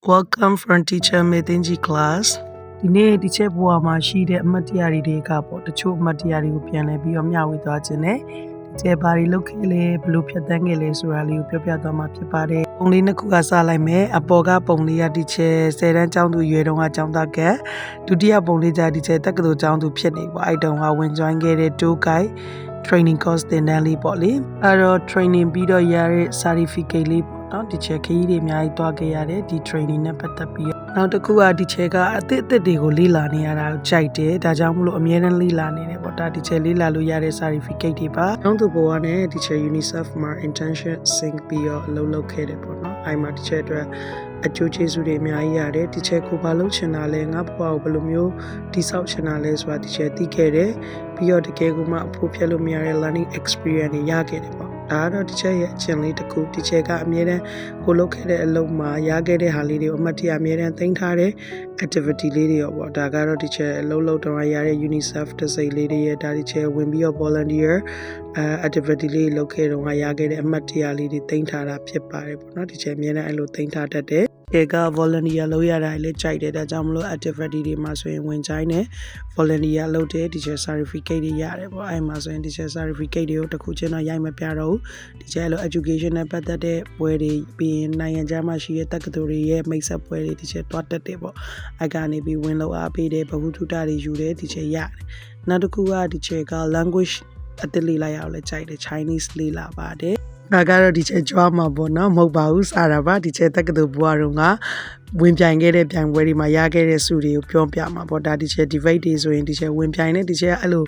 Welcome from Teacher Metinji class. ဒီနေ့ teacher ဘဝမှာရှိတဲ့အမှတ်တရတွေကပေါ့တချို့အမှတ်တရတွေကိုပြန်လည်ပြီးတော့မျှဝေသွားခြင်းနဲ့ teacher ဘာတွေလုပ်ခဲ့လဲဘယ်လိုဖြတ်သန်းခဲ့လဲဆိုတာလေးကိုပြောပြသွားမှာဖြစ်ပါတယ်။ပုံလေးနှစ်ခုကစလိုက်မယ်။အပေါ်ကပုံလေးက teacher 10တန်းကျောင်းသူရွယ်တုန်းကကျောင်းသားကဒုတိယပုံလေးကျ teacher တက္ကသိုလ်ကျောင်းသူဖြစ်နေပေါ့အဲ့တုန်းကဝင် join ခဲ့တဲ့ tour guide training course သင်တန်းလေးပေါ့လေ။အဲ့တော့ training ပြီးတော့ရတဲ့ certificate လေးပေါ့နော် teacher ခရီးတွေအများကြီးတွားခဲ့ရတယ်ဒီ training နဲ့ပတ်သက်ပြီးနောက်တစ်ခုက teacher ကအသစ်တွေကိုလေ့လာနေရတာကိုကြိုက်တယ်ဒါကြောင့်မလို့အမြဲတမ်းလေ့လာနေတယ်ပေါ့ဒါ teacher လေ့လာလို့ရတဲ့ certificate တွေပါကျောင်းသူဘဝနဲ့ teacher UNICEF မှာ internship ဆင်းပြီးတော့အလုပ်လုပ်ခဲ့တယ်ပေါ့နော်အဲ့မှာ teacher အတွက်အကျိုးကျေးဇူးတွေအများကြီးရတယ် teacher ကိုဘာလုပ်ချင်တာလဲငါဘဝကိုဘယ်လိုမျိုးတိဆောက်ချင်တာလဲဆိုတာ teacher သိခဲ့တယ်ပြီးတော့တကယ်ကိုမှအဖို့ဖြတ်လို့မရတဲ့ learning experience တွေရခဲ့တယ်ပေါ့ဒါကတော့ teacher ရဲ့အကျင့်လေးတစ်ခု teacher ကအမြဲတမ်းကိုလုပ်ခဲ့တဲ့အလုပ်မှာရခဲ့တဲ့ဟာလေးတွေကိုအမှတ်တရအမြဲတမ်းသိမ်းထားတဲ့ activity လေးတွေရောပေါ့ဒါကတော့ teacher အလုပ်လုပ်တော့ရတဲ့ UNICEF တစိမ့်လေးတွေရဲ့ဒါ teacher ဝင်ပြီးတော့ volunteer activity လေးလုပ်ခဲ့တော့ရခဲ့တဲ့အမှတ်တရလေးတွေသိမ်းထားတာဖြစ်ပါတယ်ပေါ့နော် teacher အမြဲတမ်းအဲ့လိုသိမ်းထားတတ်တယ်က volunteer လုပ်ရတာလည်းကြိုက်တယ်ဒါကြောင့်မလို့ activity တွေမှာဆိုရင်ဝင်ကြိုင်းတယ် volunteer လုပ်တဲ့ teacher certificate တွေရတယ်ပေါ့အဲ့မှာဆိုရင် teacher certificate တွေကိုတစ်ခုချင်းတော့ရိုက်မပြတော့ဘူး teacher အဲ့လို education နဲ့ပတ်သက်တဲ့ပွဲတွေပြီးရင်နိုင်ငံခြားမှာရှိတဲ့တက္ကသိုလ်တွေရဲ့မိတ်ဆက်ပွဲတွေ teacher တွားတက်တယ်ပေါ့အဲ့ကနေပြီးဝင်လို့အားပေးတယ်ဗဟုသုတတွေယူတယ် teacher ရတယ်နောက်တစ်ခုက teacher က language အသစ်လေ့လာရအောင်လည်းကြိုက်တယ် Chinese လေ့လာပါတယ်ဒါကတော့ teacher ကြွားမှာပေါ့နော်မဟုတ်ပါဘူးစားတာပါ teacher တက္ကသိုလ်ဘွားတော့ကဝင်ပြိုင်ခဲ့တဲ့ပြိုင်ပွဲတွေမှာရခဲ့တဲ့စုတွေကိုပြောပြမှာပေါ့ဒါ teacher debate တွေဆိုရင် teacher ဝင်ပြိုင်တဲ့ teacher အဲ့လို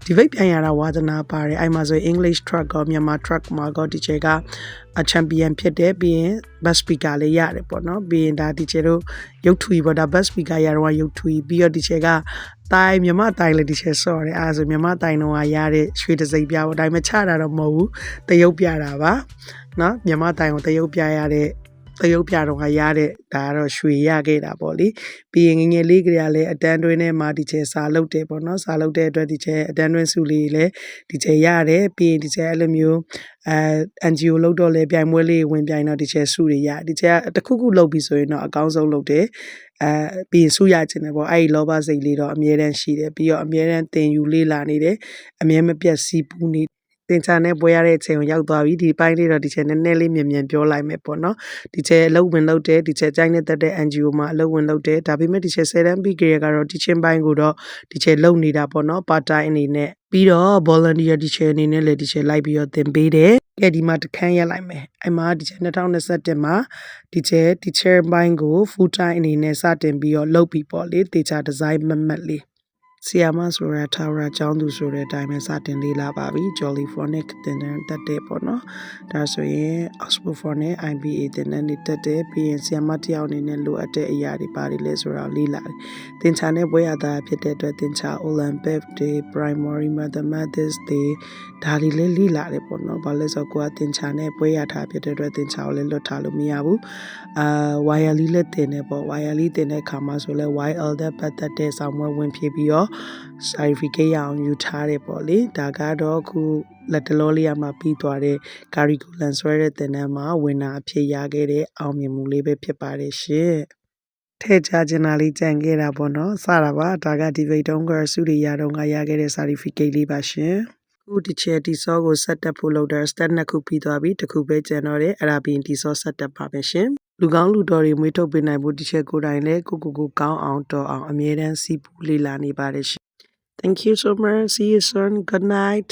debate ပြိုင်ရတာဝါသနာပါတယ်အဲ့မှာဆိုရင် English track ကောမြန်မာ track မှာကော teacher ကchampion ဖြစ်တယ်ပြီးရင် best speaker လေးရတယ်ပေါ့နော်ပြီးရင်ဒါ teacher တို့ရုပ်ထွေပေါ့ဒါ best speaker ရတော့ရုပ်ထွေပြီးတော့ teacher ကတိုင်မြန်မာတိုင်လေ teacher ဆော့တယ်အဲ့ဒါဆိုမြန်မာတိုင်တော့ရတဲ့ရွှေတစိမ့်ပြပေါ့ဒါပေမဲ့ချတာတော့မဟုတ်ဘူးတရုပ်ပြတာပါနော်မြန်မာတိုင်ကိုတရုပ်ပြရတဲ့တရုပ်ပြတော့ရတဲ့ဒါကတော့ရွှေရခဲ့တာပေါ့လေပြီးရင်ငငယ်လေးကလေးကလည်းအတန်းတွင်းထဲမှာ teacher စာလုပ်တယ်ပေါ့နော်စာလုပ်တဲ့အတွက် teacher အတန်းတွင်းစုလေးလည်း teacher ရတယ်ပြီးရင် teacher အဲ့လိုမျိုးNGO လုပ်တော့လေပြိုင်ပွဲလေးဝင်ပြိုင်တော့ teacher စုတွေရ teacher တခုခုလုပ်ပြီးဆိုရင်တော့အကောင်းဆုံးလုပ်တယ်ပြီးရင်စုရခြင်းတယ်ပေါ့အဲ့ဒီလောဘစိတ်လေးတော့အမြဲတမ်းရှိတယ်ပြီးတော့အမြဲတမ်းသင်ယူလေ့လာနေတယ်အမြဲမပြတ်စီးပူးနေသင်္ချာနဲ့ပွဲရတဲ့အချိန်ကိုရောက်သွားပြီဒီပိုင်းလေးတော့ teacher နည်းနည်းလေးမြန်ပြောလိုက်မယ်ပေါ့နော် teacher အလုပ်ဝင်လုပ်တယ် teacher ကြိုင်းနဲ့တက်တဲ့ NGO မှာအလုပ်ဝင်လုပ်တယ်ဒါပေမဲ့ teacher 10တန်းပြီးကြရကတော့ teaching ပိုင်းကိုတော့ teacher လုပ်နေတာပေါ့နော် part time အနေနဲ့ပြီးတော့ volunteer teacher အနေနဲ့လည်း teacher လိုက်ပြီးတော့သင်ပေးတယ်ကဲဒီမှာတခန်းရက်လိုက်မယ်အဲ့မှာ teacher 2021မှာ teacher ပိုင်းကို full time အနေနဲ့စတင်ပြီးတော့လုပ်ပြီးပေါ့လေ teacher design မတ်လေးဆီယာမဆိုရထာဝရကျောင်းသူဆိုတဲ့အတိုင်းပဲစတင်လေးလာပါပြီ Jolly Phonic သင်တန်းတက်တဲ့ပေါ့နော်ဒါဆိုရင် Oxford Phonic IBA သင်တန်းတွေတက်တဲ့ပြီးရင်ဆီယာမတယောက်အနေနဲ့လိုအပ်တဲ့အရာတွေပါတယ်လဲဆိုတာလေးလာတယ်သင်ချာနဲ့ဘွဲရတာဖြစ်တဲ့အတွက်သင်ချာ Olympic တွေ Primary Mathematics တွေဒါတွေလည်းလေးလာတယ်ပေါ့နော်ဘာလဲဆိုတော့ကိုကသင်ချာနဲ့ဘွဲရတာဖြစ်တဲ့အတွက်သင်ချာကိုလည်းလွတ်ထားလို့မရဘူးYLE လည်းတင်တယ်ပေါ့ YLE တင်တဲ့ခါမှာဆိုလဲ YL တဲ့ပတ်သက်တဲ့ဆောင်းပွဲဝင်ဖြည့်ပြီးတော့ certificate ရအောင်ယူထားတယ်ပေါ့လေဒါကတော့ခုလက်တလောလေးရမှာပြီးသွားတဲ့ curriculum ဆွဲတဲ့သင်တန်းမှာဝင်တာအဖြစ်ရခဲ့တဲ့အောင်မြင်မှုလေးပဲဖြစ်ပါတယ်ရှင်ထဲချချင်တာလေးကြံခဲ့တာပေါ့နော်စတာပါဒါက debate တုန်းကစုတွေရတော့ရခဲ့တဲ့ certificate လေးပါရှင်ခု teacher တီစောကိုဆက်တက်ဖို့လုပ်တာ step နှစ်ခုပြီးသွားပြီတစ်ခုပဲကျန်တော့တယ်အဲ့ဒါပြီးရင်တီစောဆက်တက်ပါပဲရှင်လူကောင်းလူတော်တွေမွေးထုတ်ပေးနိုင်ဖို့ teacher ကိုယ်တိုင်လည်းကိုကောင်းအောင်တော်အောင်အမြဲတမ်းစီးပူးလေ့လာနေပါတယ်ရှင်Thank you so much. See you soon. Good night.